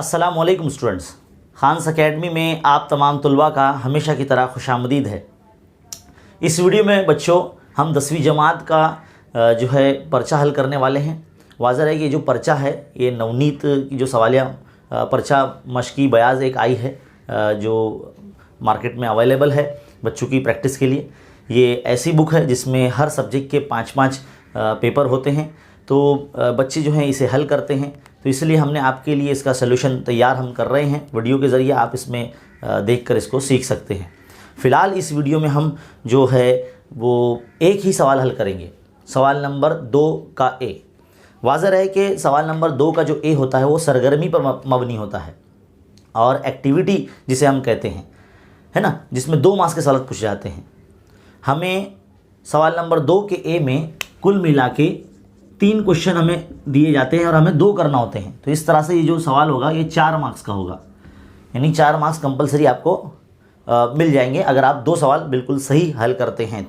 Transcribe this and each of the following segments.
अस्सलामुअलैकुम students, Khans academy में आप तमाम तलबा का हमेशा की तरह खुशामदीद है। इस वीडियो में बच्चों हम 10वीं जमात का जो है पर्चा हल करने वाले हैं। वाज़ह है कि जो पर्चा है ये नवनीत की जो सवालिया पर्चा मश्की बयाज़ एक आई है जो मार्केट में अवेलेबल है बच्चों की प्रैक्टिस के लिए। ये ऐसी बुक है जिसमें हर सब्जेक्ट के 5-5 पेपर होते हैं, तो बच्चे जो हैं इसे हल करते हैं। तो इसलिए हमने आपके लिए इसका सलूशन तैयार हम कर रहे हैं। वीडियो के ज़रिए आप इसमें देखकर इसको सीख सकते हैं। फ़िलहाल इस वीडियो में हम जो है वो एक ही सवाल हल करेंगे, सवाल नंबर 2 का ए। वाज़ह है कि सवाल नंबर 2 का जो ए होता है वो सरगर्मी पर मबनी होता है और एक्टिविटी जिसे हम कहते हैं, है ना, जिसमें 2 मार्क्स के सवाल पूछे जाते हैं। हमें सवाल नंबर 2 के ए में कुल मिला के 3 क्वेश्चन हमें दिए जाते हैं और हमें 2 करना होते हैं। तो इस तरह से ये जो सवाल होगा ये 4 मार्क्स का होगा, यानी 4 मार्क्स कंपलसरी आपको मिल जाएंगे अगर आप 2 सवाल बिल्कुल सही हल करते हैं।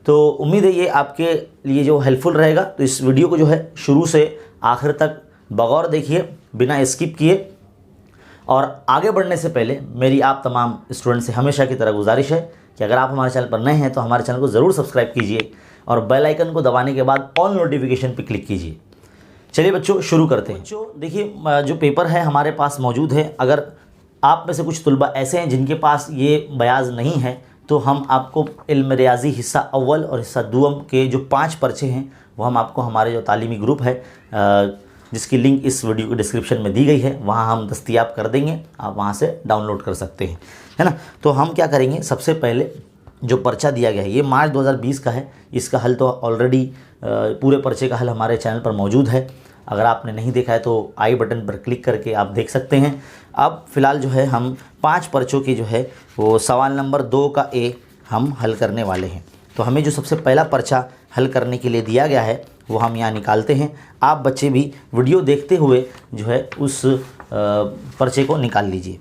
तो उम्मीद है ये आपके लिए जो हेल्पफुल रहेगा। तो इस वीडियो को जो है शुरू से आखिर तक बगौर देखिए, बिना स्किप किए। और आगे बढ़ने से पहले मेरी आप तमाम स्टूडेंट से हमेशा की तरह गुजारिश है कि अगर आप हमारे चैनल पर नए हैं तो हमारे चैनल को ज़रूर सब्सक्राइब कीजिए और बेल आइकन को दबाने के बाद ऑल नोटिफिकेशन पे क्लिक कीजिए। चलिए बच्चों शुरू करते हैं। बच्चों देखिए जो पेपर है हमारे पास मौजूद है। अगर आप में से कुछ तलबा ऐसे हैं जिनके पास ये बयाज नहीं है तो हम आपको इल्म रियाजी हिस्सा अव्वल और हिस्सा दुअम के जो 5 पर्चे हैं वो हम आपको हमारे जो तालीमी ग्रुप है जिसकी लिंक इस वीडियो के डिस्क्रिप्शन में दी गई है वहाँ हम दस्तयाब कर देंगे, आप वहाँ से डाउनलोड कर सकते हैं, है ना। तो हम क्या करेंगे, सबसे पहले जो पर्चा दिया गया है ये मार्च 2020 का है। इसका हल तो ऑलरेडी पूरे पर्चे का हल हमारे चैनल पर मौजूद है। अगर आपने नहीं देखा है तो आई बटन पर क्लिक करके आप देख सकते हैं। अब फ़िलहाल जो है हम 5 पर्चों की जो है वो सवाल नंबर 2 का ए हम हल करने वाले हैं। तो हमें जो सबसे पहला पर्चा हल करने के लिए दिया गया है वो हम यहाँ निकालते हैं। आप बच्चे भी वीडियो देखते हुए जो है उस पर्चे को निकाल लीजिए।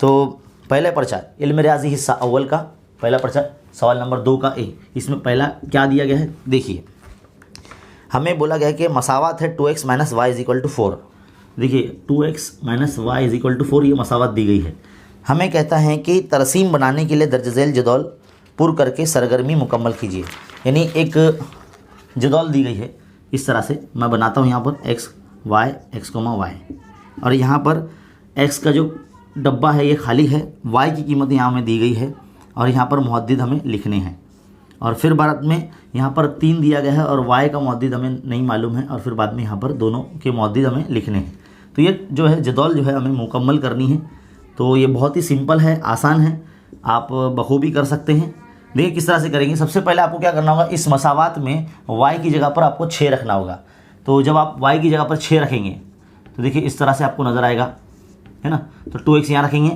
तो पहला पर्चा इल्म रियाजी हिस्सा अव्वल का पहला पर्चा सवाल नंबर 2 का ए। इसमें पहला क्या दिया गया है, देखिए हमें बोला गया है कि मसावत है 2x - y = 4। देखिए 2x - y = 4 ये मसावत दी गई है। हमें कहता है कि तरसीम बनाने के लिए दर्ज झेल जदौल पुर करके सरगर्मी मुकम्मल कीजिए। यानी एक जदौल दी गई है, इस तरह से मैं बनाता हूँ यहाँ पर x, y और यहाँ पर x का जो डब्बा है ये खाली है, y की कीमत यहाँ में दी गई है और यहाँ पर मुहद्दिद हमें लिखने हैं। और फिर बाद में यहाँ पर 3 दिया गया है और y का मुहद्दिद हमें नहीं मालूम है और फिर बाद में यहाँ पर दोनों के मुहद्दिद हमें लिखने हैं। तो ये जो है जदौल जो है हमें मुकम्मल करनी है। तो ये बहुत ही सिंपल है, आसान है, आप बखूबी कर सकते हैं। देखिए किस तरह से करेंगे। सबसे पहले आपको क्या करना होगा, इस मसावत में y की जगह पर आपको 6 रखना होगा। तो जब आप y की जगह पर 6 रखेंगे तो देखिए इस तरह से आपको नज़र आएगा, है ना। तो 2x यहाँ रखेंगे,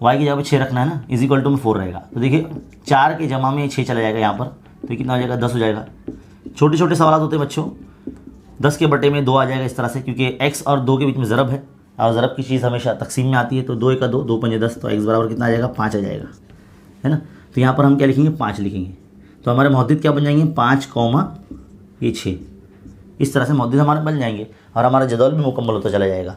y की जगह पर 6 रखना है ना, = में 4 रहेगा। तो देखिए 4 के जमा में 6 चला जाएगा यहाँ पर, तो कितना हो जाएगा, 10 हो जाएगा। छोटे छोटे सवाल होते हैं बच्चों, 10 के बटे में 2 आ जाएगा इस तरह से, क्योंकि x और 2 के बीच में ज़रब है और ज़रब की चीज़ हमेशा तकसीम में आती है। तो 2 × 2 2 × 5 10, तो x बराबर कितना आ जाएगा, 5 आ जाएगा, है ना। तो यहाँ पर हम क्या लिखेंगे, 5 लिखेंगे। तो हमारे मुहद्दिद क्या बन जाएंगे, 5, ये 6, इस तरह से मुहद्दिद हमारे बन जाएंगे और हमारा जदौल भी मुकम्मल होता चला जाएगा।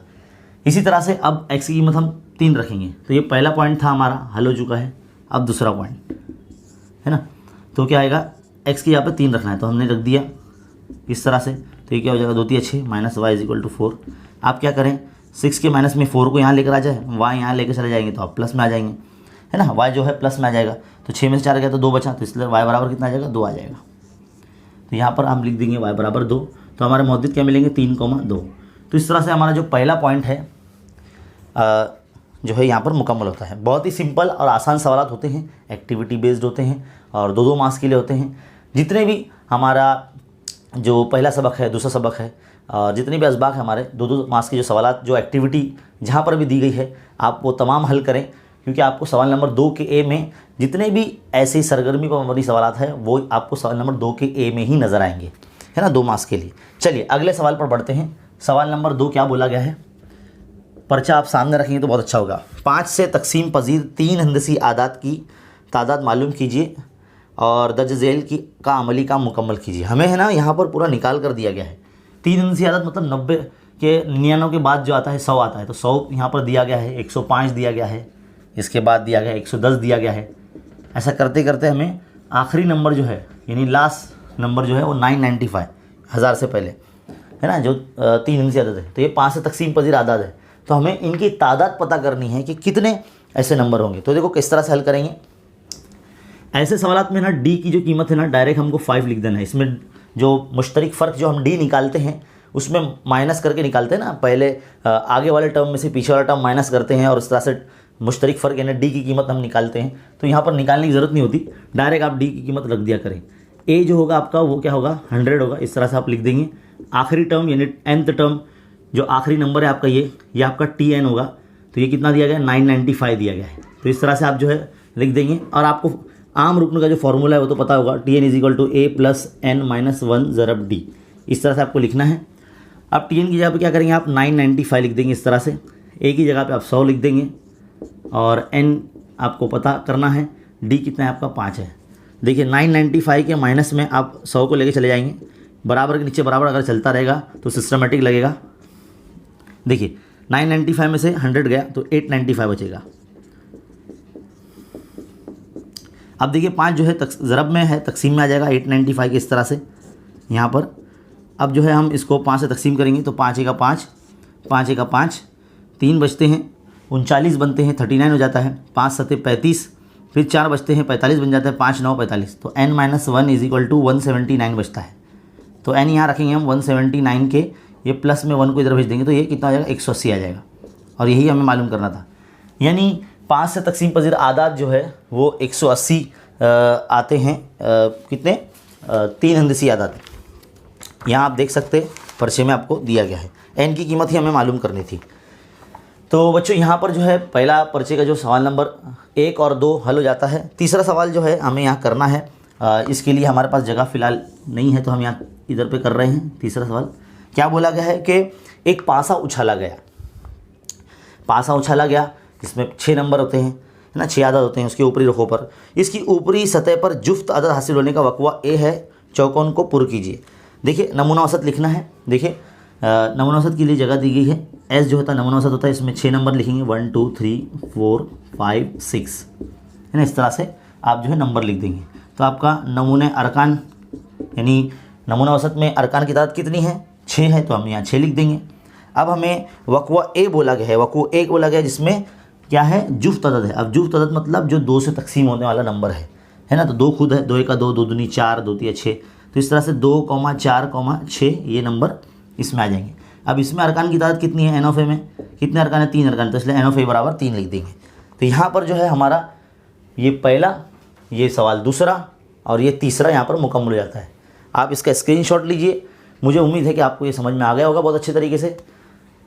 इसी तरह से अब x की कीमत हम 3 रखेंगे। तो ये पहला पॉइंट था हमारा, हल हो चुका है। अब दूसरा पॉइंट, है ना। तो क्या आएगा, x की यहाँ पे 3 रखना है, तो हमने रख दिया इस तरह से। तो ये क्या हो जाएगा, 2 × 6 - y = 4। आप क्या करें, 6 के माइनस में 4 को यहाँ लेकर आ जाए, y यहाँ लेकर चले जाएंगे तो आप प्लस में आ जाएंगे, है ना। y जो है प्लस में आ जाएगा। तो 6 में से 4 गया तो 2 बचा, तो इसलिए y बराबर कितना आ जाएगा, 2 आ जाएगा। तो यहाँ पर हम लिख देंगे y बराबर 2। तो हमारे मुहद्दिद क्या मिलेंगे, 3, 2। तो इस तरह से हमारा जो पहला पॉइंट है जो है यहाँ पर मुकम्मल होता है। बहुत ही सिंपल और आसान सवाल होते हैं, एक्टिविटी बेस्ड होते हैं और 2-2 मार्क्स के लिए होते हैं। जितने भी हमारा जो पहला सबक है, दूसरा सबक है और जितने भी असबाक है हमारे 2-2 मार्क्स के जो सवाल, जो एक्टिविटी जहाँ पर भी दी गई है आप वो तमाम हल करें, क्योंकि आपको सवाल नंबर 2 के ए में जितने भी ऐसे सरगर्मी पर मबनी सवाल है वो आपको सवाल नंबर 2 के ए में ही नज़र आएंगे, है ना, 2 मार्क्स के लिए। चलिए अगले सवाल पर बढ़ते हैं। सवाल नंबर 2 क्या बोला गया है, पर्चा आप सामने रखेंगे तो बहुत अच्छा होगा। 5 से तकसीम पजीर 3 हंदसी आदात की तादाद मालूम कीजिए और दर्ज झेल की का अमली काम मुकम्मल कीजिए। हमें है ना यहाँ पर पूरा निकाल कर दिया गया है 3 हिंदी आदत मतलब 90 के 99 के बाद जो आता है 100 आता है, तो 100 यहाँ पर दिया गया है, 105 दिया गया है, इसके बाद दिया गया है 110 दिया गया है। ऐसा करते करते हमें आखिरी नंबर जो है यानी लास्ट नंबर जो है वो 995 हज़ार से पहले है ना, जो 3 हिंदी आदत है। तो ये 5 से तकसीम पजीर आदाद है, तो हमें इनकी तादाद पता करनी है कि कितने ऐसे नंबर होंगे। तो देखो किस तरह से हल करेंगे। ऐसे सवालात में ना डी की जो कीमत है ना डायरेक्ट हमको 5 लिख देना है। इसमें जो मुश्तरक फ़र्क जो हम डी निकालते हैं उसमें माइनस करके निकालते हैं ना, पहले आगे वाले टर्म में से पीछे वाला टर्म माइनस करते हैं और इस तरह से मुश्तरक फ़र्क यानी डी की कीमत हम निकालते हैं। तो यहाँ पर निकालने की ज़रूरत नहीं होती, डायरेक्ट आप डी की कीमत रख दिया करें। ए जो होगा आपका वो क्या होगा 100 होगा, इस तरह से आप लिख देंगे। आखिरी टर्म यानी nth टर्म जो आखिरी नंबर है आपका ये आपका TN होगा, तो ये कितना दिया गया है 995 दिया गया है। तो इस तरह से आप जो है लिख देंगे। और आपको आम रुकन का जो फॉर्मूला है वो तो पता होगा, TN = A + N - 1 ज़रब D, इस तरह से आपको लिखना है। अब TN की जगह पे क्या करेंगे आप 995 लिख देंगे इस तरह से, A की जगह पे आप 100 लिख देंगे और N आपको पता करना है, D कितना है आपका 5 है। देखिए 995 के माइनस में आप 100 को लेके चले जाएंगे, बराबर के नीचे बराबर अगर चलता रहेगा तो सिस्टमेटिक लगेगा। देखिए 995 में से 100 गया तो 895 बचेगा। अब देखिए 5 जो है ज़रब में है, तकसीम में आ जाएगा 895 के इस तरह से यहाँ पर। अब जो है हम इसको 5 से तकसीम करेंगे तो 5 × 5, 5 × 5, 3 बचते हैं 39 बनते हैं, 39 हो जाता है, 5 × 7 = 35, फिर 4 बचते हैं 45 बन जाता है, 5 × 9 = 45, तो n - 1 = 179 बचता है। तो n यहाँ रखेंगे हम 179 के, ये प्लस में 1 को इधर भेज देंगे तो ये कितना हो जाएगा 180 आ जाएगा। और यही हमें मालूम करना था, यानी 5 से तकसीम पजीर आदाद जो है वो 180 आते हैं। कितने 3 हिंदसी आदाद यहाँ आप देख सकते पर्चे में आपको दिया गया है। n की कीमत ही हमें मालूम करनी थी। तो बच्चों यहाँ पर जो है पहला पर्चे का जो सवाल नंबर 1 और 2 हल हो जाता है। तीसरा सवाल जो है हमें यहाँ करना है, इसके लिए हमारे पास जगह फ़िलहाल नहीं है तो हम यहाँ इधर पे कर रहे हैं। तीसरा सवाल क्या बोला गया है कि एक पासा उछाला गया, पासा उछाला गया जिसमें 6 नंबर होते हैं है ना, 6 आदद होते हैं उसके ऊपरी रुखों पर। इसकी ऊपरी सतह पर जुफ्त आदद हासिल होने का वक़्वा ए है, चौकोन को पुर कीजिए। देखिए नमूना औसत लिखना है। देखिए नमूना औसत के लिए जगह दी गई है, एस जो होता है नमूना औसत होता है, इसमें 6 नंबर लिखेंगे 1 2 3 4 5 6 है ना, इस तरह से आप जो है नंबर लिख देंगे। तो आपका नमूने अरकान यानी नमूना औसत में अरकान की तादाद कितनी है 6 है, तो हम यहाँ 6 लिख देंगे। अब हमें वक़्वा ए बोला गया है, वक़्वा ए बोला गया है जिसमें क्या है जुफ्त अदद है। अब जुफ्त अदद मतलब जो 2 से तकसीम होने वाला नंबर है ना, तो 2 खुद है, 2 × 2 2 दूनी 4 2 × 6, तो इस तरह से 2, 4, 6 ये नंबर इसमें आ जाएंगे। अब इसमें अरकान की तादाद कितनी है n में, कितने अरकान है 3 अरकान, तो इसलिए n = 3 लिख देंगे। तो यहाँ पर जो है हमारा ये पहला, ये सवाल दूसरा और ये तीसरा यहाँ पर मुकम्मल हो जाता है। आप इसका स्क्रीनशॉट लीजिए, मुझे उम्मीद है कि आपको ये समझ में आ गया होगा बहुत अच्छे तरीके से।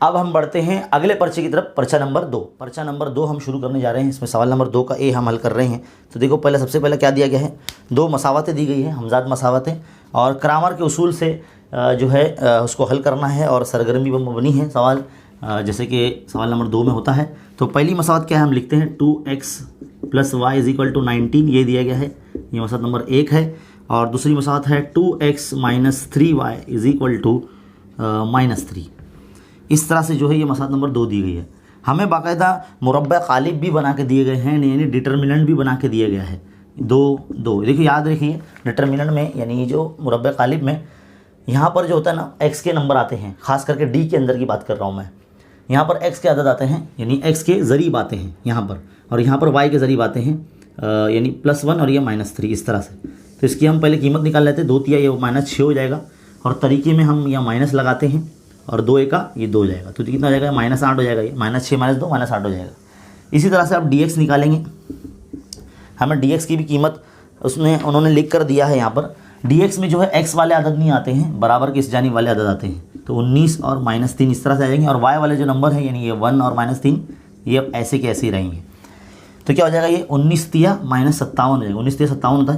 अब हम बढ़ते हैं अगले पर्चे की तरफ, पर्चा नंबर 2। पर्चा नंबर 2 हम शुरू करने जा रहे हैं। इसमें सवाल नंबर 2 का ए हम हल कर रहे हैं। तो देखो पहले सबसे पहले क्या दिया गया है, 2 मसावतें दी गई हैं, हमजाद मसावतें, और क्रामर के उसूल से जो है उसको हल करना है और सरगर्मी पर मबनी है सवाल, जैसे कि सवाल नंबर 2 में होता है। तो पहली मसावत क्या है हम लिखते हैं 2x + y = 19, ये दिया गया है, ये मसावत नंबर 1 है। और दूसरी मसावत है 2x - 3y = -3। इस तरह से जो है ये मसावत नंबर 2 दी गई है। हमें बाकायदा मुरब्बा कालिब भी बना के दिए गए हैं, यानी डिटर्मिनेंट भी बना के दिया गया है 2 2। देखिए याद रखिए डिटर्मिनेंट में यानी जो मुरब्बा कालिब में यहाँ पर जो होता है ना x के नंबर आते हैं, ख़ास करके d के अंदर की बात कर रहा हूँ मैं। यहाँ पर x के अदद आते हैं यानी x के ज़रीब आते हैं यहाँ पर, और यहाँ पर y के ज़रीब आते हैं यानी +1 और ये -3, इस तरह से। तो इसकी हम पहले कीमत निकाल लेते हैं, 2 तिया ये -6 हो जाएगा, और तरीके में हम यहाँ माइनस लगाते हैं और 2 1 ये 2 हो जाएगा, तो कितना हो जाएगा -8 हो जाएगा, ये -6 - 2 -8 हो जाएगा। इसी तरह से आप dx निकालेंगे। हमें dx की भी कीमत उन्होंने लिख कर दिया है यहाँ पर। dx में जो है x वाले अदद नहीं आते हैं, बराबर के इस जानिब वाले अदद आते हैं, तो 19 और -3 इस तरह से आ जाएंगे, और y वाले जो नंबर है यानी ये 1 और -3 ये ऐसे के ऐसे ही रहेंगे। तो क्या हो जाएगा ये 19 तिया -57 हो जाएगा, 19 तिया 57 होता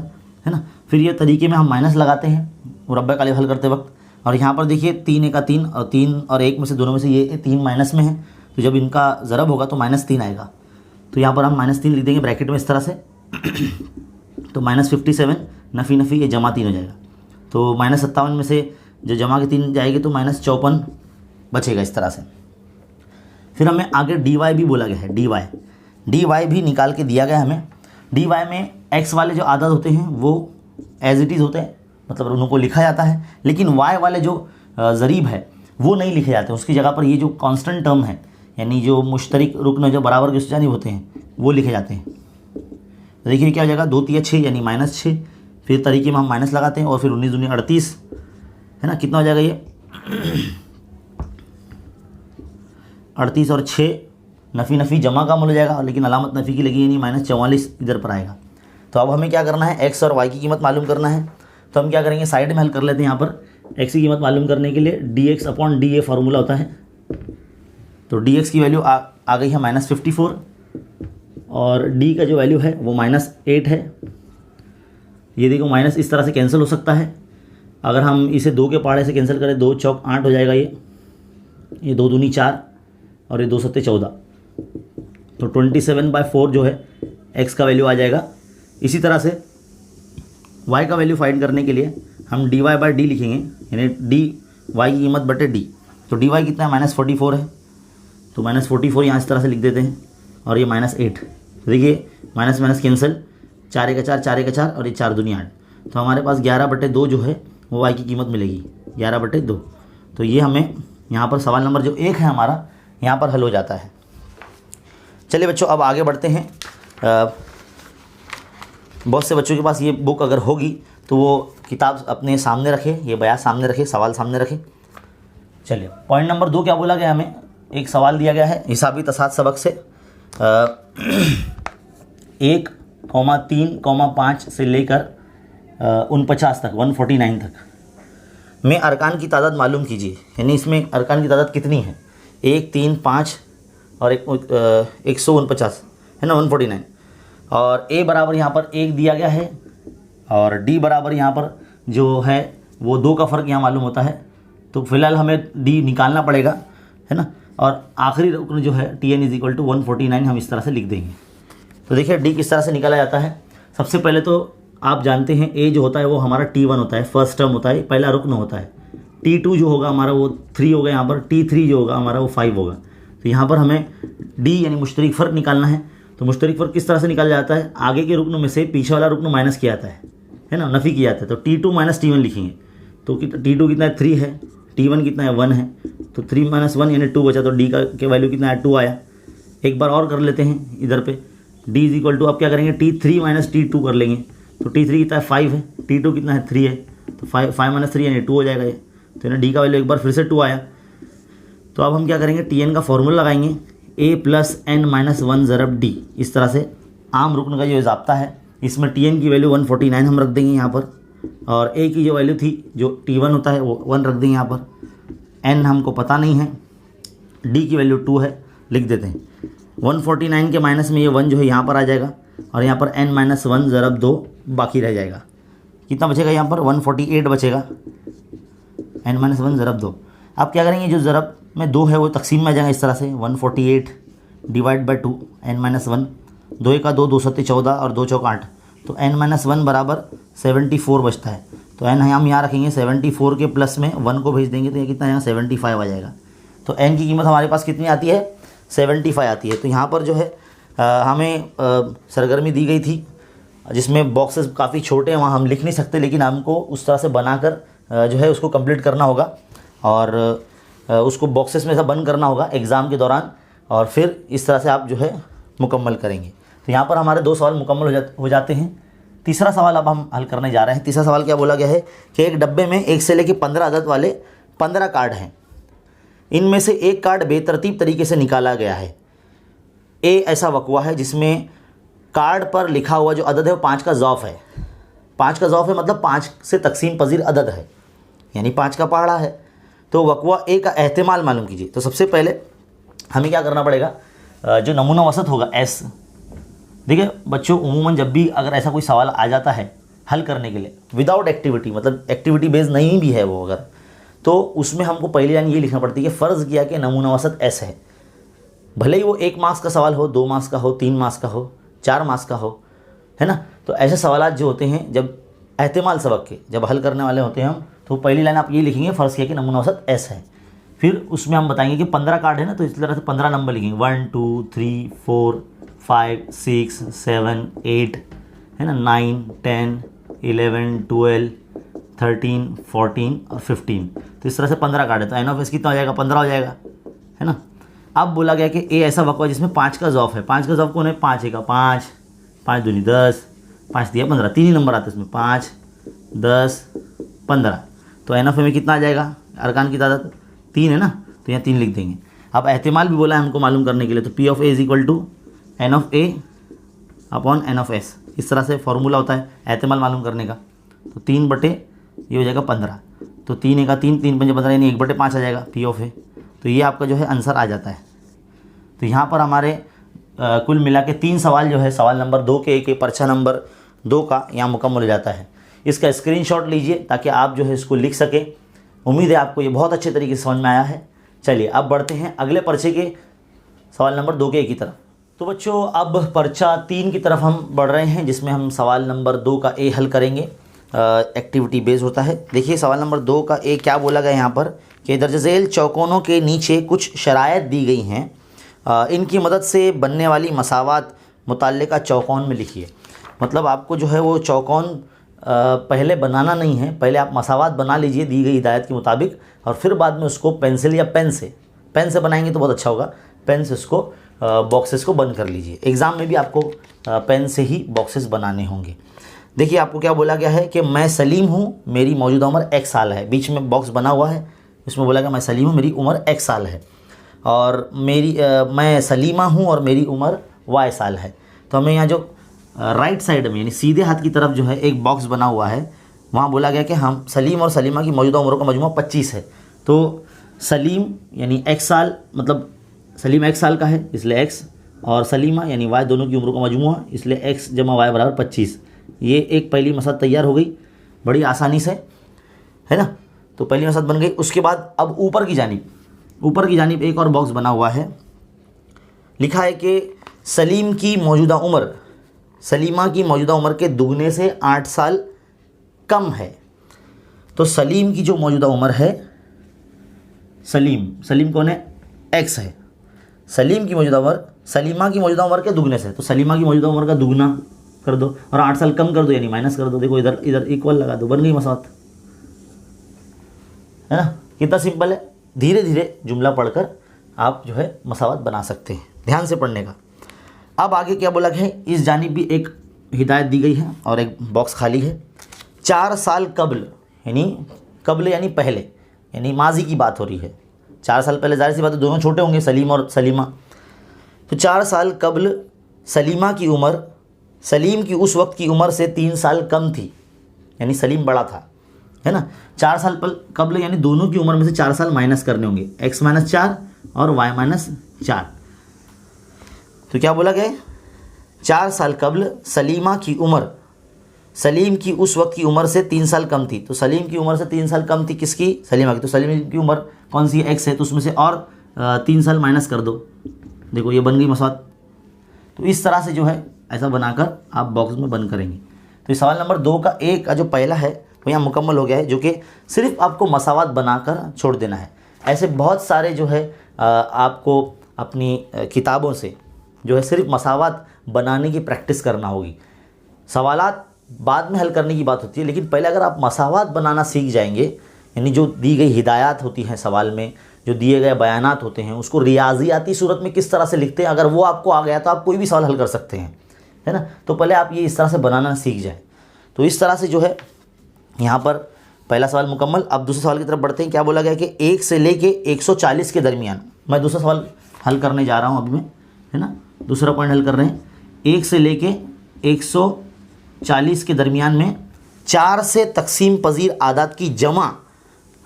है ना। फिर ये तरीके में हम माइनस लगाते हैं मुरब्बा कालिब हल करते वक्त, और यहाँ पर देखिए 3 1 3 और 3 और 1 में से दोनों में से ये 3 माइनस में है, तो जब इनका ज़रब होगा तो -3 आएगा। तो यहाँ पर हम -3 लिख देंगे ब्रैकेट में इस तरह से। तो -57 नफ़ी ये जमा 3 हो जाएगा। तो -57 में से जो जमा के 3 जाएगी तो -54 बचेगा इस तरह से। फिर हमें आगे dy भी बोला गया है, dy भी निकाल के दिया गया है हमें। dy में x वाले जो आदत होते हैं वो एज इट इज़ होते हैं, मतलब उनको लिखा जाता है, लेकिन y वाले जो ज़रीब है वो नहीं लिखे जाते, उसकी जगह पर ये जो कांस्टेंट टर्म है यानी जो मुश्तरिक रुकन जो बराबर के जानिब होते हैं वो लिखे जाते हैं। तो देखिए क्या हो जाएगा, 2 3 6 यानी -6, फिर तरीके में हम माइनस लगाते हैं और फिर 19 दूनी 38 है ना, कितना हो जाएगा ये 38 और 6 नफ़ी नफ़ी जमा का अमल हो जाएगा, लेकिन अलामत नफ़ी की लगी यानी -44 इधर पर आएगा। तो अब हमें क्या करना है, x और y की कीमत मालूम करना है। तो हम क्या करेंगे, साइड में हल कर लेते हैं। यहाँ पर x की कीमत मालूम करने के लिए dx/d फार्मूला होता है। तो dx की वैल्यू आ गई है -54 और d का जो वैल्यू है वो -8 है। ये देखो माइनस इस तरह से कैंसिल हो सकता है। अगर हम इसे 2 के पहाड़े से कैंसिल करें, 2 चौक 8 हो जाएगा, ये 2 दूनी 4 और ये 2 सत्ते 14, तो 27/4 जो है x का वैल्यू आ जाएगा। इसी तरह से y का वैल्यू फाइंड करने के लिए हम dy/d लिखेंगे, यानी dy की कीमत बटे d। तो dy कितना है, -44 है, तो -44 यहाँ इस तरह से लिख देते हैं और ये -8। तो देखिए माइनस माइनस कैंसिल, 4 का 4 4 का 4 और ये 4 दूनी 8, तो हमारे पास 11/2 जो है वो y की कीमत मिलेगी, 11/2। तो ये हमें यहाँ पर सवाल नंबर जो 1 है हमारा यहाँ पर हल हो जाता है। चलिए बच्चों अब आगे बढ़ते हैं। बहुत से बच्चों के पास ये बुक अगर होगी तो वो किताब अपने सामने रखे, ये बयान सामने रखे, सवाल सामने रखे। चलिए पॉइंट नंबर 2 क्या बोला गया, हमें एक सवाल दिया गया है हिसाबी तसाद सबक से 1,3,5 से लेकर 49 तक 149 तक में अरकान की तादाद मालूम कीजिए। यानी इसमें अरकान की तादाद कितनी है, 1 3 5 और 149 है ना, 149। और a बराबर यहाँ पर 1 दिया गया है और d बराबर यहाँ पर जो है वो 2 का फ़र्क यहाँ मालूम होता है। तो फिलहाल हमें d निकालना पड़ेगा, है ना। और आखिरी रुकन जो है tn = 149 हम इस तरह से लिख देंगे। तो देखिए d किस तरह से निकाला जाता है। सबसे पहले तो आप जानते हैं a जो होता है वो हमारा t1 होता है, फर्स्ट टर्म होता है, पहला रुकन होता है। t2 जो होगा हमारा वो 3 होगा, यहाँ पर t3 जो होगा हमारा वो 5 होगा। तो यहाँ पर हमें d यानी मुश्तरिक फ़र्क निकालना है। तो मुश्तरिक फ़र्क किस तरह से निकाला जाता है, आगे के रुकनों में से पीछे वाला रुकन माइनस किया जाता है ना, नफ़ी किया जाता है। तो t2 - t1 लिखेंगे। तो t2 कितना है, 3 है, t1 कितना है, 1 है, तो 3 - 1 यानी 2 बचा। तो d के वैल्यू कितना है, 2 आया। एक बार और कर लेते हैं इधर पे, d = अब क्या करेंगे, t3 - t2 कर लेंगे। तो t3 कितना है, 5 है, t2 कितना है, 3 है, तो 5 - 3 यानी 2 हो जाएगा ये। तो यानी d का वैल्यू एक बार फिर से 2 आया। तो अब हम क्या करेंगे, tn का फॉर्मूला लगाएंगे, a + n - 1 ज़रब d। इस तरह से आम रुकन का जो ज़ाब्ता है, इसमें tn की वैल्यू 149 हम रख देंगे यहाँ पर, और a की जो वैल्यू थी जो t1 होता है वो 1 रख देंगे यहाँ पर। n हमको पता नहीं है, d की वैल्यू 2 है, लिख देते हैं। 149 के माइनस में ये 1 जो है यहाँ पर आ जाएगा और यहाँ पर n - 1 ज़रब 2 बाकी रह जाएगा। कितना बचेगा यहाँ पर, 148 बचेगा, n - 1 ज़रब 2। अब क्या करेंगे, जो ज़रब में 2 है वो तकसीम में आ जाएगा इस तरह से, 148 / 2 n - 1, 2 का 2 2 सत्ते 14 और 2 चौक 8, तो n - 1 बराबर 74 बचता है। तो n हम यहाँ रखेंगे, 74 के प्लस में 1 को भेज देंगे तो ये कितना यहाँ 75 आ जाएगा। तो n की कीमत हमारे पास कितनी आती है, 75 आती है। तो यहाँ पर जो है हमें सरगर्मी दी गई थी जिसमें बॉक्सेस काफ़ी छोटे हैं, वहाँ हम लिख नहीं सकते, लेकिन हमको उस तरह से बनाकर जो है उसको कंप्लीट करना होगा और उसको बॉक्सेस में से बंद करना होगा एग्ज़ाम के दौरान, और फिर इस तरह से आप जो है मुकम्मल करेंगे। तो यहाँ पर हमारे 2 सवाल मुकम्मल हो जाते हैं। तीसरा सवाल अब हम हल करने जा रहे हैं। तीसरा सवाल क्या बोला गया है कि एक डब्बे में 1 से लेकर 15 अदद वाले 15 कार्ड हैं। इनमें से एक कार्ड बेतरतीब तरीके से निकाला गया है। ए ऐसा वकवा है जिसमें कार्ड पर लिखा हुआ जो अदद है वो 5 का ज़ौफ़ है। 5 का ज़ौफ़ है मतलब 5 से तकसीम पजीर अदद है, यानी 5 का पहाड़ा है। तो वकवा ए का एहतिमाल मालूम कीजिए। तो सबसे पहले हमें क्या करना पड़ेगा, जो नमूना वसत होगा एस। देखिए बच्चों, उमूमन जब भी अगर ऐसा कोई सवाल आ जाता है हल करने के लिए विदाउट एक्टिविटी, मतलब एक्टिविटी बेस्ड नहीं भी है वो अगर, तो उसमें हमको पहले लाइन ये लिखना पड़ती है कि फ़र्ज़ किया कि नमूना वसत एस है। भले ही वो 1 मार्क्स का सवाल हो, 2 मार्क्स का हो, 3 मार्क्स का हो, 4 मार्क्स का हो, है ना। तो ऐसे सवाल जो होते हैं जब एहतिमाल सबक के जब हल करने वाले होते हैं हम, तो पहली लाइन आप ये लिखेंगे, फ़र्ज़ किया कि नमूना औसत S है। फिर उसमें हम बताएंगे कि 15 कार्ड है ना, तो इस तरह से 15 नंबर लिखेंगे, 1 2 3 4 5 6 7 8 है ना, 9 10 11 12 13 14 और 15। तो इस तरह से 15 कार्ड है, तो एन ऑफ एस कितना हो जाएगा, 15 हो जाएगा, है ना। अब बोला गया कि ए ऐसा वक्र जिसमें 5 का ज़ौफ है। 5 का ज़ौफ कौन है, 5 है का 5, 5 दूनी 10, 5 दिया 15, 3 ही नंबर आते हैं इसमें, 5 10 15। तो एन ऑफ ए में कितना आ जाएगा, अरकान की तादाद 3 है ना, तो यहाँ 3 लिख देंगे। अब एहतिमाल भी बोला है हमको मालूम करने के लिए, तो P of A is equal to N of A upon N of S. इस तरह से फॉर्मूला होता है एहतिमाल मालूम करने का। तो 3 बटे ये हो जाएगा 15, तो 3 का 3, 3 पंजे 15 यानी 1/5 आ जाएगा पी ऑफ ए। तो ये आपका जो है आंसर आ जाता है। तो यहाँ पर हमारे कुल मिला के 3 सवाल जो है, सवाल नंबर 2 के पर्चा नंबर 2 का यहाँ मुकम्मल हो जाता है। इसका स्क्रीनशॉट लीजिए ताकि आप जो है इसको लिख सकें। उम्मीद है आपको ये बहुत अच्छे तरीके से समझ में आया है। चलिए अब बढ़ते हैं अगले पर्चे के सवाल नंबर 2 की तरफ। तो बच्चों अब पर्चा 3 की तरफ हम बढ़ रहे हैं, जिसमें हम सवाल नंबर 2 का ए हल करेंगे। एक्टिविटी बेस्ड होता है। देखिए सवाल नंबर 2 का ए क्या बोला गया यहाँ पर कि दर्ज झेल चौकोनों के नीचे कुछ शरायत दी गई हैं, इनकी मदद से बनने वाली मसावात मुताल्लिका चौकोन में लिखिए। मतलब आपको जो है वो चौकोन पहले बनाना नहीं है, पहले आप मसावात बना लीजिए दी गई हिदायत के मुताबिक, और फिर बाद में उसको पेंसिल या पेन से बनाएंगे तो बहुत अच्छा होगा। पेन से उसको बॉक्सेस को बंद कर लीजिए। एग्ज़ाम में भी आपको पेन से ही बॉक्सेस बनाने होंगे। देखिए आपको क्या बोला गया है कि मैं सलीम हूँ, मेरी मौजूदा उम्र x साल है। बीच में बॉक्स बना हुआ है, इसमें बोला गया मैं सलीम हूँ, मेरी उम्र x साल है, और मैं सलीमा हूँ और मेरी उम्र y साल है। तो हमें यहाँ जो राइट साइड में यानी सीधे हाथ की तरफ जो है एक बॉक्स बना हुआ है, वहाँ बोला गया कि हम सलीम और सलीमा की मौजूदा उम्रों का मजमूआ 25 है। तो सलीम यानी x साल, मतलब सलीम x साल का है इसलिए x, और सलीमा यानी y दोनों की उम्रों का मजमूआ, इसलिए x जमा y बराबर 25। ये एक पहली मसद तैयार हो गई बड़ी आसानी से, है ना। तो पहली मसद बन गई। उसके बाद अब ऊपर की जानिब एक और बॉक्स बना हुआ है। लिखा है कि सलीमा की मौजूदा उम्र के दुगने से 8 साल कम है। तो सलीम की जो मौजूदा उम्र है, सलीम कौन है, x है। सलीम की मौजूदा उम्र सलीमा की मौजूदा उम्र के दुगने से, तो सलीमा की मौजूदा उम्र का दुगना कर दो और 8 साल कम कर दो यानी माइनस कर दो। देखो इधर इक्वल लगा दो, बन गई मसावत, है ना। कितना सिंपल है। धीरे धीरे जुमला पढ़कर आप जो है मसावत बना सकते हैं, ध्यान से पढ़ने का। अब आगे क्या बोला गया है, इस जानिब भी एक हिदायत दी गई है और एक बॉक्स खाली है। 4 साल कब्ल यानी पहले, यानी माजी की बात हो रही है। 4 साल पहले, जाहिर सी बात है दोनों छोटे होंगे, सलीम और सलीमा। तो 4 साल कब्ल सलीमा की उम्र सलीम की उस वक्त की उम्र से 3 साल कम थी, यानी सलीम बड़ा था, है ना। 4 साल कब्ल यानी दोनों की उम्र में से 4 साल माइनस करने होंगे, x - 4 और y - 4। तो क्या बोला गया, 4 साल कब्ल सलीमा की उम्र सलीम की उस वक्त की उम्र से 3 साल कम थी। तो सलीम की उम्र से 3 साल कम थी किसकी, सलीमा की। तो सलीम की उम्र कौन सी है, x है, तो उसमें से और 3 साल माइनस कर दो। देखो ये बन गई मसावत। तो इस तरह से जो है ऐसा बनाकर आप बॉक्स में बंद करेंगे। तो इस सवाल नंबर 2 का एक का जो पहला है वो यहाँ मुकम्मल हो गया है, जो कि सिर्फ आपको मसावत बनाकर छोड़ देना है। ऐसे बहुत सारे जो है आपको अपनी किताबों से जो है सिर्फ मसावत बनाने की प्रैक्टिस करना होगी। सवालात बाद में हल करने की बात होती है, लेकिन पहले अगर आप मसावत बनाना सीख जाएंगे, यानी जो दी गई हिदायत होती हैं सवाल में, जो दिए गए बयानात होते हैं, उसको रियाजियाती सूरत में किस तरह से लिखते हैं, अगर वो आपको आ गया तो आप कोई भी सवाल हल कर सकते हैं, है ना। तो पहले आप ये इस तरह से बनाना सीख जाएं। तो इस तरह से जो है यहाँ पर पहला सवाल मुकम्मल। अब दूसरे सवाल की तरफ बढ़ते हैं। क्या बोला गया कि 1 से लेके 140 के दरमियान, मैं दूसरा सवाल हल करने जा रहा हूँ अभी मैं, है ना। दूसरा पॉइंट हल कर रहे हैं। 1 से लेके 140 के दरमियान में 4 से तकसीम पजीर आदात की जमा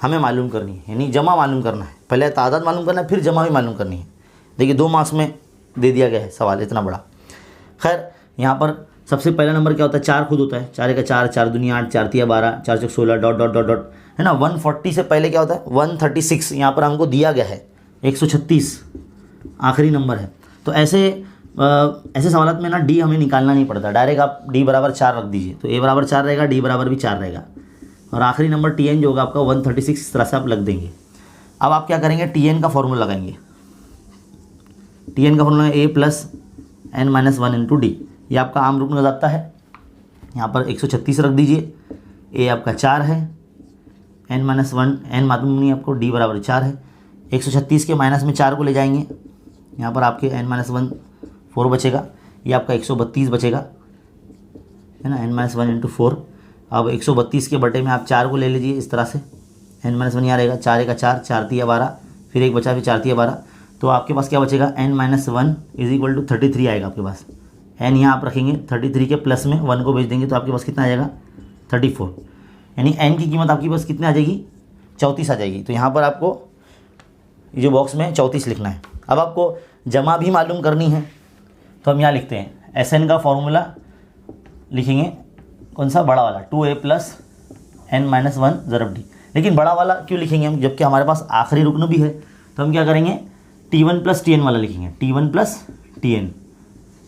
हमें मालूम करनी है, यानी जमा मालूम करना है। पहले तादाद मालूम करना है, फिर जमा भी मालूम करनी है। देखिए 2 मार्क्स में दे दिया गया है सवाल इतना बड़ा। खैर यहाँ पर सबसे पहला नंबर क्या होता है, 4 खुद होता है। 4 का 4, 4 दूनी 8, 4 तिया 12, 4 चौक 16 डॉट डॉट डॉट डॉट, है ना। 140 से पहले क्या होता है, 136 यहाँ पर हमको दिया गया है। 136 आखिरी नंबर है। तो ऐसे सवालात में ना D हमें निकालना नहीं पड़ता, डायरेक्ट आप D बराबर 4 रख दीजिए। तो A बराबर 4 रहेगा, D बराबर भी 4 रहेगा। और आखिरी नंबर Tn जो होगा आपका 136, इस तरह से आप लग देंगे। अब आप क्या करेंगे, Tn का फॉर्मूला लगाएंगे। Tn का formula a plus n-1 into D, ये आपका आम रूप में जाता है। यहाँ पर 136 रख दीजिए, a आपका 4 है, n-1 n मालूम नहीं आपको, d बराबर 4 है। 136 के माइनस में 4 को ले जाएंगे, यहाँ पर आपके n-1 4 बचेगा, ये आपका 132 बचेगा, है ना, n-1 इंटू 4। अब 132 के बटे में आप 4 को ले लीजिए इस तरह से, n-1 यहाँ रहेगा, 4 का 4, 4 तिया 12, फिर एक बचा, फिर 4 तिया 12, तो आपके पास क्या बचेगा, n-1 इज इक्वल टू 33 आएगा आपके पास। n यहाँ आप रखेंगे, 33 के प्लस में 1 को भेज देंगे तो आपके पास कितना आ जाएगा, 34, यानी n की कीमत आपके पास कितनी आ जाएगी, 34 आ जाएगी। तो यहाँ पर आपको ये जो बॉक्स में 34 लिखना है। अब आपको जमा भी मालूम करनी है, तो हम यहाँ लिखते हैं Sn का फॉर्मूला लिखेंगे, कौन सा, बड़ा वाला, 2a प्लस n-1 ज़रब डी। लेकिन बड़ा वाला क्यों लिखेंगे हम, जबकि हमारे पास आखिरी रुकन भी है, तो हम क्या करेंगे, T1 प्लस Tn वाला लिखेंगे, T1 प्लस Tn।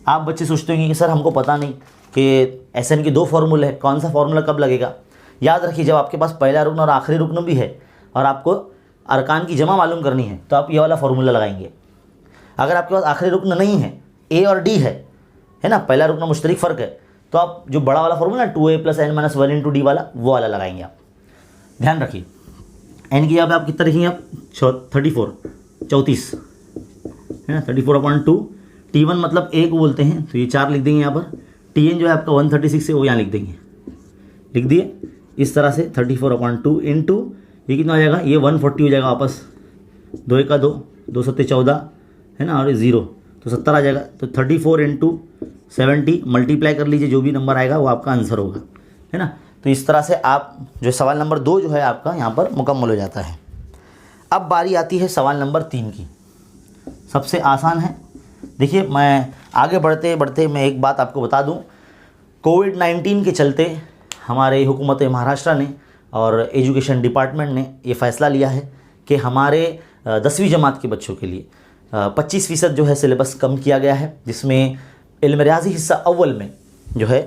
आप बच्चे सोचते होंगे कि सर हमको पता नहीं कि Sn के 2 फार्मूले हैं, कौन सा फार्मूला कब लगेगा। याद रखिए, जब आपके पास पहला रुकन और आखिरी रुकन भी है और आपको अरकान की जमा मालूम करनी है, तो आप ये वाला फार्मूला लगाएंगे। अगर आपके पास आखिरी रुकन नहीं है, a और d है ना, पहला रुकन मुश्तरक फ़र्क है, तो आप जो बड़ा वाला formula 2a plus n-1 into D वाला, वो वाला लगाएंगे आप। ध्यान रखिए, n की आप कितना लिखेंगे आप, 34 है ना, 34/2। T1 मतलब a को बोलते हैं, तो ये 4 लिख देंगे यहाँ पर। Tn जो है आपका 136 है, वो यहाँ लिख देंगे, लिख दिए इस तरह से, 34/2 इंटू ये कितना हो जाएगा, ये 140 हो जाएगा वापस, 2 का 2, 2 सत्ते 14 है ना, और 0 तो 70 आ जाएगा। तो 34 इंटू 70 मल्टीप्लाई कर लीजिए, जो भी नंबर आएगा वो आपका आंसर होगा, है ना। तो इस तरह से आप जो सवाल नंबर 2 जो है आपका यहाँ पर मुकम्मल हो जाता है। अब बारी आती है सवाल नंबर 3 की, सबसे आसान है। देखिए, मैं आगे बढ़ते बढ़ते मैं एक बात आपको बता दूं, कोविड-19 के चलते हमारे हुकूमत महाराष्ट्र ने और एजुकेशन डिपार्टमेंट ने ये फ़ैसला लिया है कि हमारे 10वीं जमात के बच्चों के लिए 25% जो है सिलेबस कम किया गया है, जिसमें इल्म रियाज़ी हिस्सा अव्वल में जो है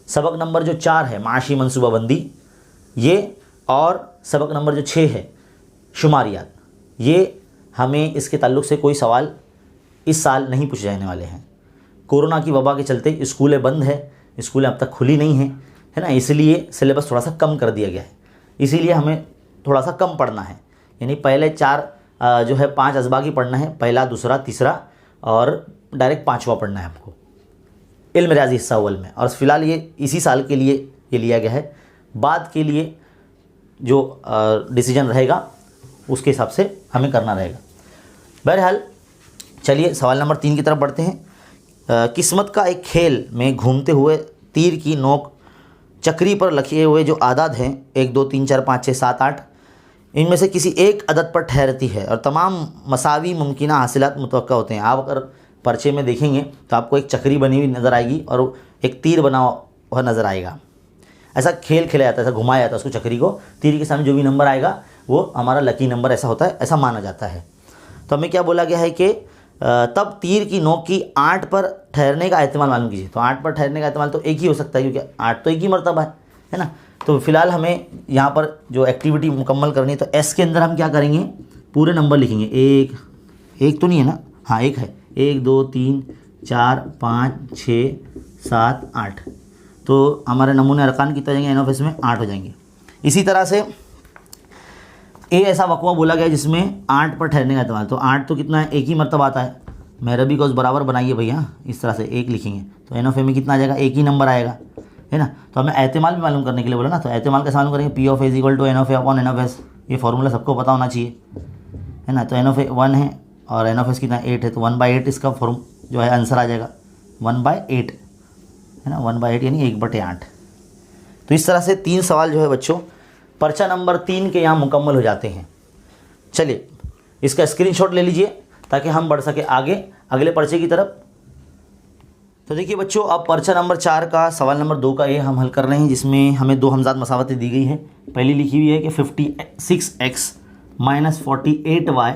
सबक नंबर जो 4 है माशी मनसूबाबंदी ये, और सबक नंबर जो 6 है शुमारियात, ये हमें इसके ताल्लुक़ से कोई सवाल इस साल नहीं पूछे जाने वाले हैं। कोरोना की वबा के चलते स्कूलें बंद है, स्कूलें अब तक खुली नहीं हैं, है ना, इसलिए सिलेबस थोड़ा सा कम कर दिया गया है। इसीलिए हमें थोड़ा सा कम पढ़ना है, यानी पहले 4 जो है 5 अज़बागी पढ़ना है, पहला, दूसरा, तीसरा, और डायरेक्ट 5वां पढ़ना है आपको इल्म रियाज़ी हिस्सा अव्वल में। और फ़िलहाल ये इसी साल के लिए ये लिया गया है, बाद के लिए जो डिसीजन रहेगा उसके हिसाब से हमें करना रहेगा। बहरहाल चलिए सवाल नंबर 3 की तरफ बढ़ते हैं। किस्मत का एक खेल में घूमते हुए तीर की नोक चक्री पर लिखे हुए जो आदाद हैं 1 2 3 4 5 6 7 8, इनमें से किसी एक अदद पर ठहरती है और तमाम मसावी मुमकिना हासिलात मुतवक्का होते हैं। आप अगर पर्चे में देखेंगे तो आपको एक चक्री बनी हुई नज़र आएगी और एक तीर बना हुआ नज़र आएगा। ऐसा खेल खेला जाता है, ऐसा घुमाया जाता है उसको चक्री को, तीर के सामने जो भी नंबर आएगा वो हमारा लकी नंबर ऐसा होता है, ऐसा माना जाता है। तो हमें क्या बोला गया है कि तब तीर की नोक की 8 पर ठहरने का एहतमाल मालूम कीजिए। तो 8 पर ठहरने का एहतमाल तो एक ही हो सकता है, क्योंकि 8 तो एक ही मरतबा है ना। तो फिलहाल हमें यहाँ पर जो एक्टिविटी मुकम्मल करनी है, तो एस के अंदर हम क्या करेंगे, पूरे नंबर लिखेंगे। एक तो नहीं है ना, हाँ एक है, 1 2 3 4 5 6 7 8, तो हमारे नमूने अरकान कितना जाएंगे, एन ऑफ एस में 8 हो जाएंगे। इसी तरह से ए ऐसा वकवा बोला गया जिसमें 8 पर ठहरने का एहतमाल, तो 8 तो कितना है, एक ही मरतबा आता है। मेहरबी को उस बराबर बनाइए भैया, इस तरह से 1 लिखेंगे तो एन ऑफ ए में कितना आ जाएगा, एक ही नंबर आएगा, है ना। तो हमें एहतमाल भी मालूम करने के लिए बोला ना, तो एहतमाल कैसे मालूम करेंगे, P of A is equal to N of A upon N of S. ये फार्मूला सबको पता होना चाहिए, है ना। तो एन ऑफ ए 1 है और एन ऑफ एस कितना 8 है, तो 1/8 इसका फॉर्म जो है आंसर आ जाएगा 1/8, है ना, 1/8 यानी 1/8। तो इस तरह से 3 सवाल जो है बच्चों पर्चा नंबर 3 के यहाँ मुकम्मल हो जाते हैं। चलिए इसका स्क्रीनशॉट ले लीजिए ताकि हम बढ़ सके आगे अगले पर्चे की तरफ। तो देखिए बच्चों, अब पर्चा नंबर 4 का सवाल नंबर 2 का ये हम हल कर रहे हैं, जिसमें हमें 2 हमजाद मसावतें दी गई हैं। पहली लिखी हुई है कि 56x minus 48y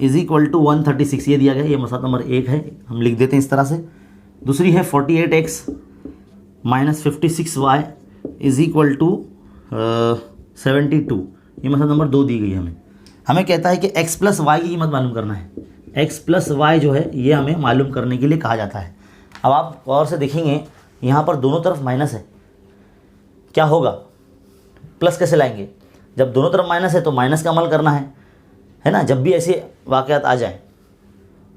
is equal to 136, ये दिया गया, ये मसाला नंबर 1 है, हम लिख देते हैं इस तरह से। दूसरी है 48x minus 56y is equal to 72, ये मसला नंबर 2 दी गई है हमें कहता है कि x प्लस वाई की कीमत मालूम करना है। x प्लस वाई जो है ये हमें मालूम करने के लिए कहा जाता है। अब आप गौर से देखेंगे यहाँ पर दोनों तरफ माइनस है, क्या होगा, प्लस कैसे लाएंगे? जब दोनों तरफ माइनस है तो माइनस का अमल करना है ना। जब भी ऐसे वाक़यात आ जाए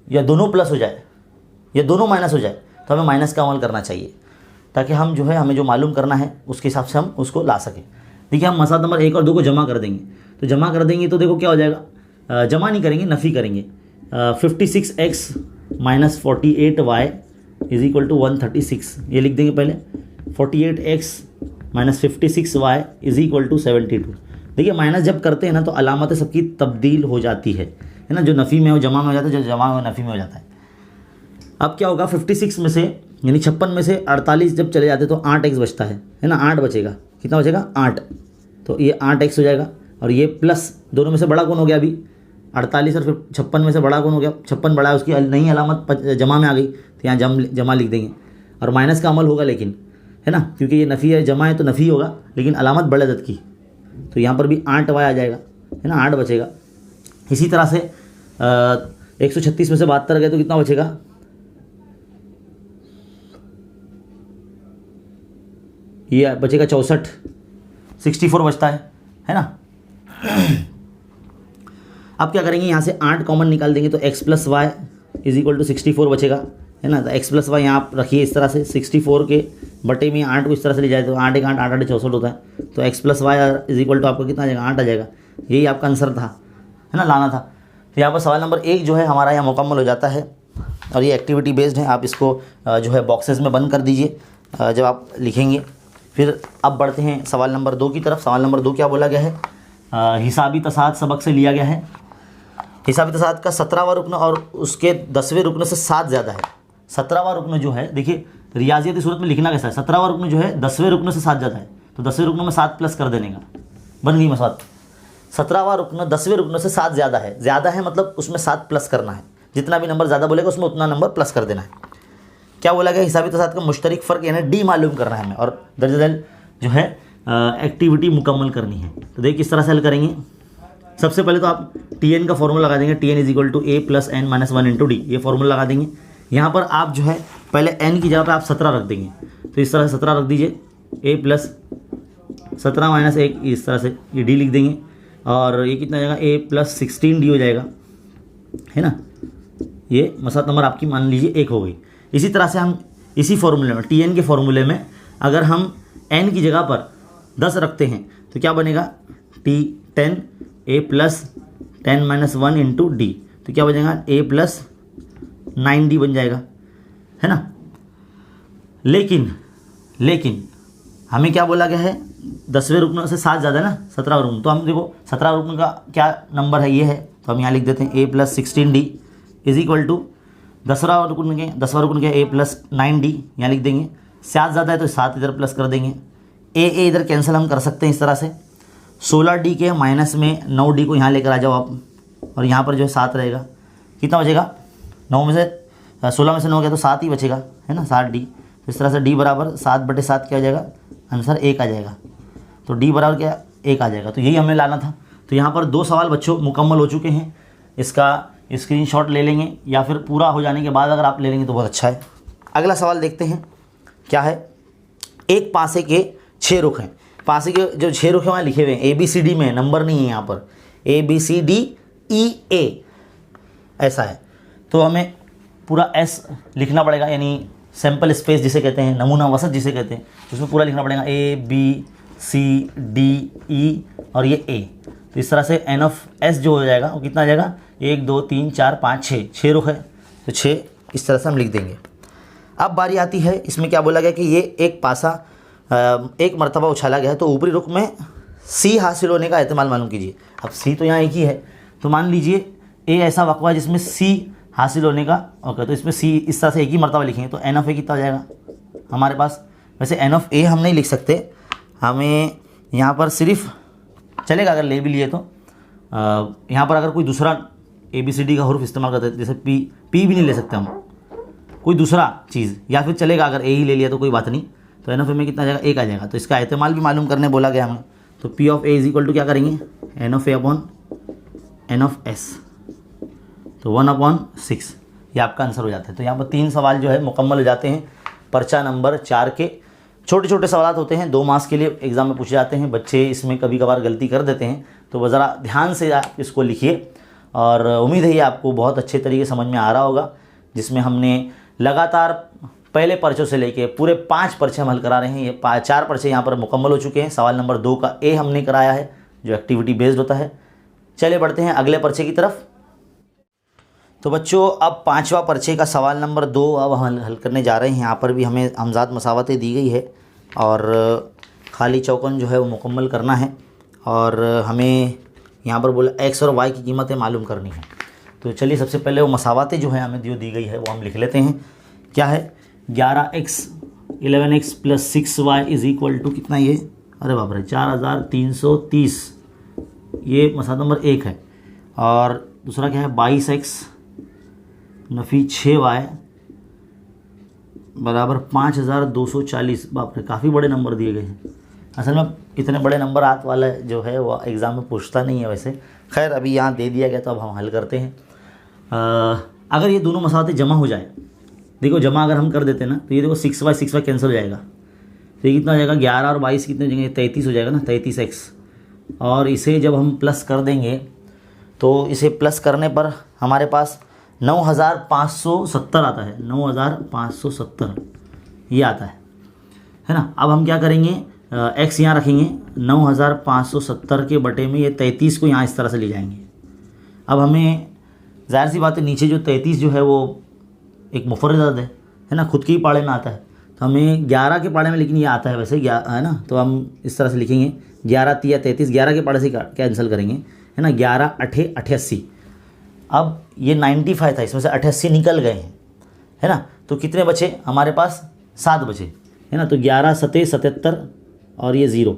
या दोनों प्लस हो जाए या दोनों माइनस हो जाए तो हमें माइनस का अमल करना चाहिए, ताकि हम जो है हमें जो मालूम करना है उसके हिसाब से हम उसको ला सकें। देखिए हम मसला नंबर 1 और 2 को जमा कर देंगे, तो जमा कर देंगे तो देखो क्या हो जाएगा, जमा नहीं करेंगे, नफ़ी करेंगे। 56x minus 48y is equal to 136, ये लिख देंगे पहले। 48x minus 56y is equal to 72। देखिए माइनस जब करते हैं ना तो अलामत सबकी तब्दील हो जाती है ना, जो नफ़ी में हो जमा में हो जाता है, जो जमा में हो नफ़ी में हो जाता है। अब क्या होगा, 56 में से यानी 56 में से 48 जब चले जाते तो 8x बचता है ना, 8 बचेगा, कितना बचेगा 8, तो ये 8x हो जाएगा। और ये प्लस दोनों में से बड़ा कौन हो गया अभी, 48 और 56 में से बड़ा कौन हो गया, 56 बड़ा है, उसकी नई अलामत जमा में आ गई तो यहाँ जमा लिख देंगे। और माइनस का अमल होगा लेकिन, है ना, क्योंकि ये नफ़ी है, जमा है तो नफ़ी होगा, लेकिन अलामत बड़े अदद की, तो यहाँ पर भी 8y आ जाएगा, है ना, 8 बचेगा। इसी तरह से 136 में से 72 गए तो कितना बचेगा, ये बचेगा 64, 64 बचता है ना। अब क्या करेंगे, यहाँ से 8 कॉमन निकाल देंगे तो x plus Y is equal to 64 बचेगा, है ना। तो x प्लस वाई यहाँ रखिए इस तरह से, 64 के बटे में 8 को इस तरह से ले जाए तो 8 1 8 8 64 होता है, तो x plus Y is equal to आपका कितना आ जाएगा, 8 आ जाएगा। यही आपका आंसर था, है ना, लाना था। तो यहाँ पर सवाल नंबर 1 जो है हमारा यहाँ मुकम्मल हो जाता है, और ये एक्टिविटी बेस्ड है। आप इसको जो है बॉक्सेस में बंद कर दीजिए जब आप लिखेंगे। फिर अब बढ़ते हैं सवाल नंबर 2 की तरफ। सवाल नंबर 2 क्या बोला गया है, हिसाबी तसाद सबक से लिया गया है। हिसाबी तसाद का 17वां रुकन और उसके 10वें रुकन से 7 ज़्यादा है। 17वां रुकन जो है, देखिए रियाजियती सूरत में लिखना कैसा है, 17वां रुकन जो है 10वें रुकन से 7 ज़्यादा है, तो 10वें रुकन में 7 प्लस कर देने का, बन गई मसला। 17वां रुकन 10वें रुकन से 7 ज़्यादा है मतलब उसमें 7 प्लस करना है, जितना भी नंबर ज़्यादा बोलेगा उसमें उतना नंबर प्लस कर देना है। क्या बोला गया, हिसाबी तसाद का मुश्तरक फ़र्क यानी डी मालूम करना है हमें, और दर्ज जो है एक्टिविटी मुकम्मल करनी है। तो देखिए किस तरह से हल करेंगे। सबसे पहले तो आप tn का फॉर्मूला लगा देंगे, tn is equal to a plus n minus 1 into D, ये फॉर्मूला लगा देंगे। यहाँ पर आप जो है पहले n की जगह पर आप 17 रख देंगे, तो इस तरह से 17 रख दीजिए, a प्लस 17 माइनस 1, इस तरह से ये d लिख देंगे, और ये कितना जाएगा, a प्लस 16d हो जाएगा, है ना। ये मसला नंबर आपकी मान लीजिए 1 हो गई। इसी तरह से हम इसी फॉर्मूले में tn के फॉर्मूले में अगर हम n की जगह पर 10 रखते हैं तो क्या बनेगा, t10 a plus 10 minus 1 into D, तो क्या बनेगा a प्लस 9d बन जाएगा, है ना। लेकिन हमें क्या बोला गया है, 10वें रुकन से 7 ज़्यादा है ना, 17वां रुकन, तो हम देखो 17वां रुकन का क्या नंबर है, ये है, तो हम यहाँ लिख देते हैं a plus 16d is equal to 10वां रुकन के a प्लस 9d, यहाँ लिख देंगे। 7 ज़्यादा है तो 7 इधर प्लस कर देंगे, a इधर कैंसिल हम कर सकते हैं इस तरह से। 16d के माइनस में 9d को यहाँ लेकर आ जाओ आप, और यहाँ पर जो है 7 रहेगा, कितना बचेगा, 9 में से 16 में से 9 गया तो 7 ही बचेगा, है ना, 7d। तो इस तरह से d बराबर 7/7 क्या आ जाएगा, आंसर 1 आ जाएगा। तो d बराबर क्या 1 आ जाएगा, तो यही हमें लाना था। तो यहाँ पर 2 सवाल बच्चों मुकम्मल हो चुके हैं। इसका स्क्रीनशॉट ले लेंगे या फिर पूरा हो जाने के बाद अगर आप ले लेंगे तो बहुत अच्छा है। अगला सवाल देखते हैं क्या है। एक पासे के 6 रुख हैं, पासे के जो 6 रुख हैं वहाँ लिखे हुए हैं, ABCD में, नंबर नहीं है यहाँ पर, ABCDEA ऐसा है, तो हमें पूरा S लिखना पड़ेगा, यानी सैम्पल स्पेस जिसे कहते हैं, नमूना वसत जिसे कहते हैं, उसमें पूरा लिखना पड़ेगा ABCDE और ये A। तो इस तरह से N ऑफ S जो हो जाएगा वो कितना आ जाएगा, 1 2 3 4 5 6 रुख है, तो 6 इस तरह से हम लिख देंगे। अब बारी आती है, इसमें क्या बोला गया कि ये एक पासा एक मरतबा उछाला गया है, तो ऊपरी रुख में C हासिल होने का एहतमाल मालूम कीजिए। अब C तो यहाँ एक ही है, तो मान लीजिए A ऐसा वक्फा जिसमें C हासिल होने का, ओके, तो इसमें C इस तरह से एक ही मरतबा लिखेंगे, तो N ऑफ A कितना हो जाएगा हमारे पास। वैसे N ऑफ A हम नहीं लिख सकते, हमें यहाँ पर सिर्फ चलेगा अगर ले भी लिए तो, यहाँ पर अगर कोई दूसरा ABCD का हुर्फ इस्तेमाल करते हैं, जैसे P भी नहीं ले सकते हम, कोई दूसरा चीज़, या फिर चलेगा अगर A ही ले लिया तो कोई बात नहीं। तो N ऑफ A में कितना आ जाएगा, 1 आ जाएगा। तो इसका एहतमाल भी मालूम करने बोला गया हमें, तो P of A is equal to क्या करेंगे, N of A upon N of S, तो 1/6, ये आपका आंसर हो जाता है। तो यहाँ पर 3 सवाल जो है मुकम्मल हो जाते हैं पर्चा नंबर 4 के। छोटे छोटे सवाल होते हैं, 2 मार्क्स के लिए एग्ज़ाम में पूछे जाते हैं। बच्चे इसमें कभी कभार गलती कर देते हैं, तो ज़रा ध्यान से आप इसको लिखिए और उम्मीद है ये आपको बहुत अच्छे तरीके समझ में आ रहा होगा, जिसमें हमने लगातार पहले पर्चों से लेके पूरे 5 पर्चे हम हल करा रहे हैं। ये 4 पर्चे यहाँ पर मुकम्मल हो चुके हैं। सवाल नंबर 2 का ए हमने कराया है जो एक्टिविटी बेस्ड होता है। चलिए बढ़ते हैं अगले पर्चे की तरफ। तो बच्चों अब 5वां पर्चे का सवाल नंबर 2 अब हम हल करने जा रहे हैं। यहाँ पर भी हमें हमज़ाद मसावतें दी गई है और खाली चौकन जो है वो मुकम्मल करना है और हमें यहाँ पर बोला x और y की कीमतें मालूम करनी है। तो चलिए सबसे पहले वो मसावतें जो है हमें जो दी गई है वो हम लिख लेते हैं। क्या है, 11x 11x plus 6y is equal to कितना, ये अरे बाप रे 4330, ये मसाला नंबर 1 है। और दूसरा क्या है, 22x नफ़ी 6y बराबर 5240। बाप रे काफ़ी बड़े नंबर दिए गए हैं। असल में इतने बड़े नंबर आत वाला जो है वो एग्ज़ाम में पूछता नहीं है वैसे। खैर अभी यहाँ दे दिया गया तो अब हम हल करते हैं। अगर ये दोनों मसावतें जमा हो जाए, देखो जमा अगर हम कर देते हैं ना, तो ये देखो 6y कैंसिल हो जाएगा, तो ये कितना हो जाएगा, 11 और 22 कितने हो जाएंगे, 33 हो जाएगा ना, 33x। और इसे जब हम प्लस कर देंगे तो इसे प्लस करने पर हमारे पास 9570 आता है, 9570 ये आता है ना। अब हम क्या करेंगे, x यहाँ रखेंगे, 9570 के बटे में ये 33 को यहाँ इस तरह से ले जाएंगे। अब हमें ज़ाहिर सी बात है नीचे जो 33 जो है वो एक मुफर्रद अदद है ना, खुद के ही पाड़े में आता है। तो हमें 11 के पाड़े में लेकिन ये आता है वैसे है ना, तो हम इस तरह से लिखेंगे 11 तिया 33, 11 के पाड़े से कैंसिल करेंगे है ना, 11 8 88। अब ये 95 था, इसमें से 88 निकल गए हैं है ना, तो कितने बचे हमारे पास, 7 बचे है ना। तो 11 7 77 और ये 0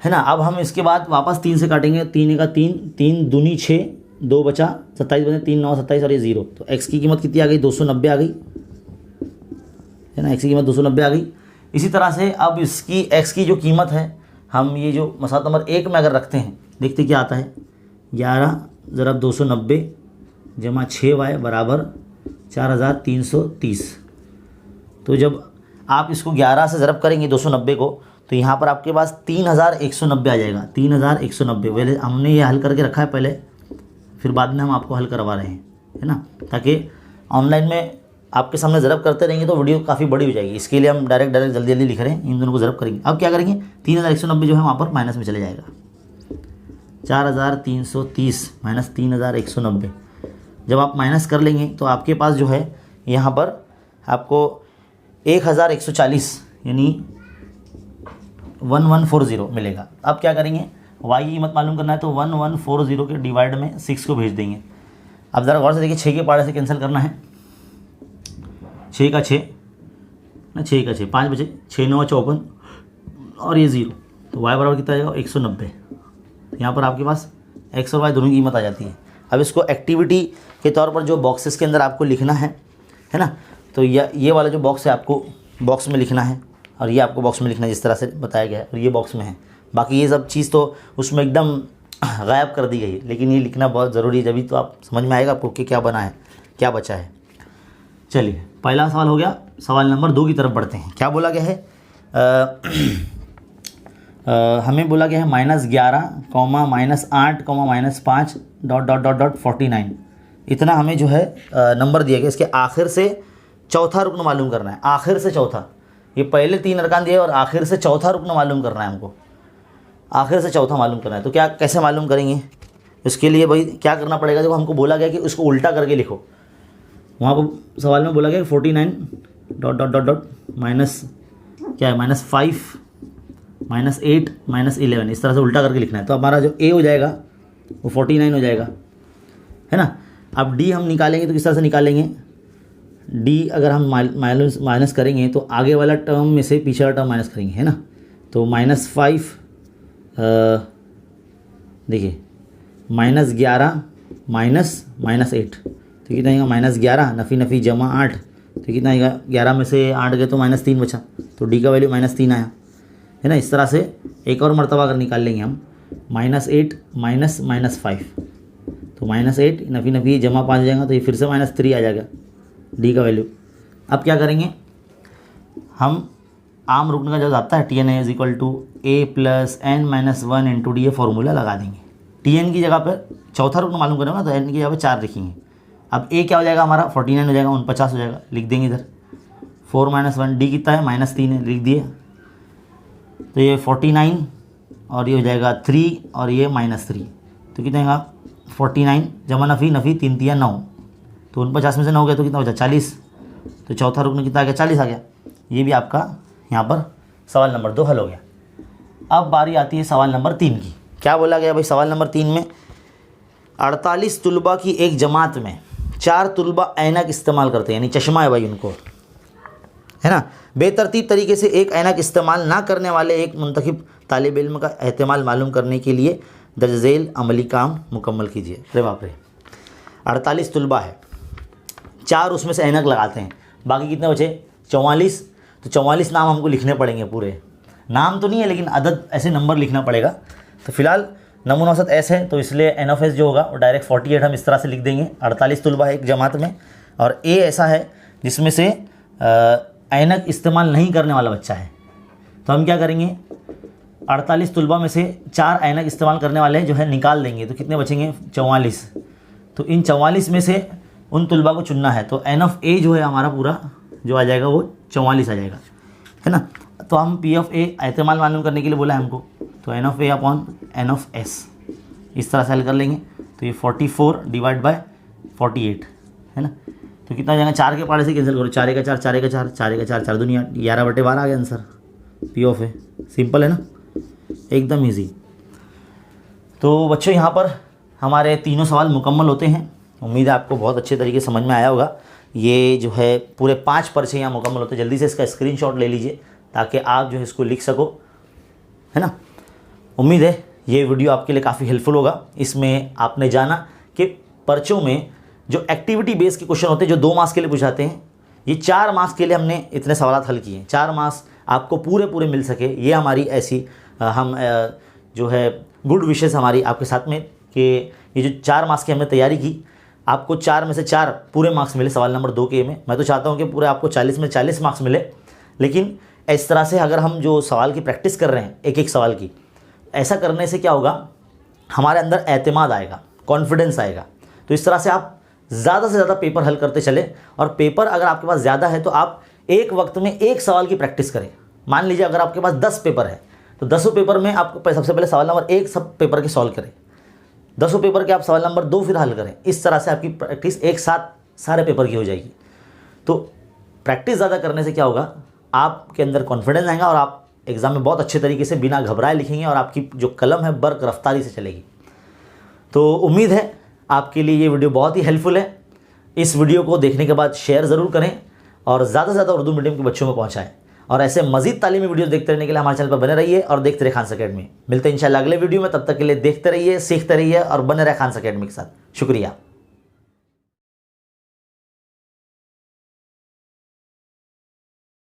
है ना। अब हम इसके बाद वापस 3 से काटेंगे, 3 का 3, 3 दूनी 6, 2 बचा 27 बने, 3 9 27 और ये 0। तो x की कीमत कितनी आ गई, 290 आ गई है ना, x की कीमत 290 आ गई। इसी तरह से अब इसकी x की जो कीमत है, हम ये जो मसाला नंबर 1 में अगर रखते हैं, देखते क्या आता है, 11 ज़रब 290 जमा 6y बराबर 4330। तो जब आप इसको 11 से ज़रब करेंगे 290 को, तो यहाँ पर आपके पास 3190 आ जाएगा, 3190। पहले हमने ये हल करके रखा है पहले, फिर बाद में हम आपको हल करवा रहे हैं है ना, ताकि ऑनलाइन में आपके सामने ज़रब करते रहेंगे तो वीडियो काफ़ी बड़ी हो जाएगी। इसके लिए हम डायरेक्ट जल्दी जल्दी लिख रहे हैं, इन दोनों को ज़रब करेंगे। अब क्या करेंगे, 3190 जो है वहाँ पर माइनस में चले जाएगा, 4330 माइनस 3190। जब आप माइनस कर लेंगे तो आपके पास जो है यहाँ पर आपको 1140 यानी 1140 मिलेगा। अब क्या करेंगे, y की कीमत मालूम करना है, तो 1140 के डिवाइड में 6 को भेज देंगे। अब ज़रा गौर से देखिए, 6 के पाड़े से कैंसिल करना है, 6 का 6 ना, 6 का 6, 5 बचे, 6 9 54 और ये 0। तो y बराबर कितना आ जाएगा, 190। यहाँ पर आपके पास x और y दोनों की कीमत आ जाती है। अब इसको एक्टिविटी के तौर पर जो बॉक्सेस के अंदर आपको लिखना है ना, तो ये वाला जो बॉक्स है आपको बॉक्स में लिखना है और ये आपको बॉक्स में लिखना है जिस तरह से बताया गया है, और ये बॉक्स में है। बाकी ये सब चीज़ तो उसमें एकदम गायब कर दी गई है, लेकिन ये लिखना बहुत ज़रूरी है, जभी तो आप समझ में आएगा आपको कि क्या बना है क्या बचा है। चलिए पहला सवाल हो गया। सवाल नंबर 2 की तरफ बढ़ते हैं। क्या बोला गया है, हमें बोला गया है -11, -8, -5 .49। इतना हमें जो है नंबर दिया गया। इसके आखिर से चौथा रुकन मालूम करना है, आखिर से चौथा। ये पहले 3 अरकान दिए और आखिर से चौथा रुकन मालूम करना है हमको, आखिर से चौथा मालूम करना है। तो क्या कैसे मालूम करेंगे, इसके लिए भाई क्या करना पड़ेगा, देखो हमको बोला गया कि उसको उल्टा करके लिखो। वहाँ पर सवाल में बोला गया 49 ... माइनस क्या है, -5 -8 -11, इस तरह से उल्टा करके लिखना है। तो हमारा जो ए हो जाएगा वो 49 हो जाएगा है ना। अब डी हम निकालेंगे तो किस तरह से निकालेंगे, डी अगर हम माइनस करेंगे तो आगे वाला टर्म में से पीछे वाला टर्म माइनस करेंगे है ना। तो -5 देखिए -11 -8, तो कितना आएगा, -11 नफ़ी नफ़ी जमा 8 तो कितना आएगा, 11 में से 8 गए तो -3 बचा, तो डी का वैल्यू -3 आया, है ना। इस तरह से एक और मरतबा अगर निकाल लेंगे हम, -8 -5, तो -8 नफी नफी जमा 5 हो जाएगा, तो ये फिर से -3 आ जाएगा डी का वैल्यू। अब क्या करेंगे हम, आम रुकन का जो आता है Tn = a + n-1 × d, ये फॉर्मूला लगा देंगे। Tn की जगह पर चौथा रुकन मालूम करेंगे तो n की जगह पर 4 लिखेंगे। अब a क्या हो जाएगा हमारा, 49 हो जाएगा, 49 हो जाएगा, लिख देंगे इधर। 4 - 1, d कितना है, -3 है, लिख दिए। तो ये 49 और ये हो जाएगा 3 और ये -3, तो कितना आएगा 49 जमा नफ़ी नफ़ी 3 × 9, तो 49 में से 9 गया तो कितना हो जाए 40, तो चौथा रुकन कितना आ गया, 40 आ गया। ये भी आपका यहाँ पर सवाल नंबर 2 हल हो गया। अब बारी आती है सवाल नंबर 3 की। क्या बोला गया भाई सवाल नंबर 3 में, 48 तुलबा की एक जमात में 4 तुलबा ऐनक इस्तेमाल करते हैं, यानी चश्मा है भाई उनको, है ना। बेतरतीब तरीके से एक ऐनक इस्तेमाल ना करने वाले एक मुंतखब तालिब इल्म का एहतमाल मालूम करने के लिए दर्ज झेल अमली काम मुकम्मल कीजिए। अरे बाप रे, 48 तुलबा है, 4 उसमें से ऐनक लगाते हैं, बाकी कितने बचे 44, तो 44 नाम हमको लिखने पड़ेंगे पूरे। नाम तो नहीं है लेकिन अदद ऐसे नंबर लिखना पड़ेगा। तो फिलहाल नमूना औसत S है, तो इसलिए n(s) जो होगा वो डायरेक्ट 48 हम इस तरह से लिख देंगे। 48 तुलबा है एक जमात में, और A ऐसा है जिसमें से ऐनक इस्तेमाल नहीं करने वाला बच्चा है। तो हम क्या करेंगे, 48 तुलबा में से 4 ऐनक इस्तेमाल करने वाले जो है निकाल देंगे, तो कितने बचेंगे 44। तो इन 44 में से उन तुलबा को चुनना है, तो n(a) जो है हमारा पूरा जो आ जाएगा वो 44 आ जाएगा, है ना। तो हम P(a) एहतमाल मालूम करने के लिए बोला है हमको, तो n(a/n(s) इस तरह से हल कर लेंगे। तो ये 44 / 48, है ना। तो कितना जाएगा, 4 के पाड़े से कैंसिल करो, 4 × 4 4 × 4 4 × 4 4 दूनी 11/12 आ गया आंसर P(a). सिंपल है ना, एकदम ईजी। तो बच्चों यहाँ पर हमारे तीनों सवाल मुकम्मल होते हैं। उम्मीद है आपको बहुत अच्छे तरीके से समझ में आया होगा। ये जो है पूरे 5 पर्चे यहाँ मुकम्मल होते हैं। जल्दी से इसका स्क्रीनशॉट ले लीजिए ताकि आप जो है इसको लिख सको, है ना। उम्मीद है ये वीडियो आपके लिए काफ़ी हेल्पफुल होगा। इसमें आपने जाना कि पर्चों में जो एक्टिविटी बेस के क्वेश्चन होते हैं जो 2 मार्क्स के लिए पूछाते हैं, ये 4 मार्क्स के लिए हमने इतने सवाल हल किए हैं। 4 मार्क्स आपको पूरे मिल सके, ये हमारी ऐसी हम जो है गुड विशेस हमारी आपके साथ में कि ये जो 4 मार्क्स की हमने तैयारी की, आपको 4 में से 4 पूरे मार्क्स मिले सवाल नंबर 2 के में। मैं तो चाहता हूँ कि पूरे आपको 40 में 40 मार्क्स मिले, लेकिन इस तरह से अगर हम जो सवाल की प्रैक्टिस कर रहे हैं एक सवाल की, ऐसा करने से क्या होगा, हमारे अंदर एतमाद आएगा, कॉन्फिडेंस आएगा। तो इस तरह से आप ज़्यादा से ज़्यादा पेपर हल करते चले, और पेपर अगर आपके पास ज़्यादा है तो आप एक वक्त में एक सवाल की प्रैक्टिस करें। मान लीजिए अगर आपके पास 10 पेपर है तो 10 पेपर में आपको सबसे पहले सवाल नंबर 1 सब पेपर के सॉल्व करें, 10 पेपर के आप सवाल नंबर 2 फिर हल करें। इस तरह से आपकी प्रैक्टिस एक साथ सारे पेपर की हो जाएगी। तो प्रैक्टिस ज़्यादा करने से क्या होगा, आपके अंदर कॉन्फिडेंस आएगा और आप एग्ज़ाम में बहुत अच्छे तरीके से बिना घबराए लिखेंगे, और आपकी जो कलम है बर्क रफ्तारी से चलेगी। तो उम्मीद है आपके लिए ये वीडियो बहुत ही हेल्पफुल है। इस वीडियो को देखने के बाद शेयर ज़रूर करें और ज़्यादा से ज़्यादा उर्दू मीडियम के बच्चों में पहुँचाएँ। और ऐसे मज़ीद तालीमी वीडियो देखते रहने के लिए हमारे चैनल पर बने रहिए और देखते रहिए खान्स अकेडमी। मिलते हैं इंशाल्लाह अगले वीडियो में, तब तक के लिए देखते रहिए, सीखते रहिए और बने रहे खान्स अकेडमी के साथ। शुक्रिया।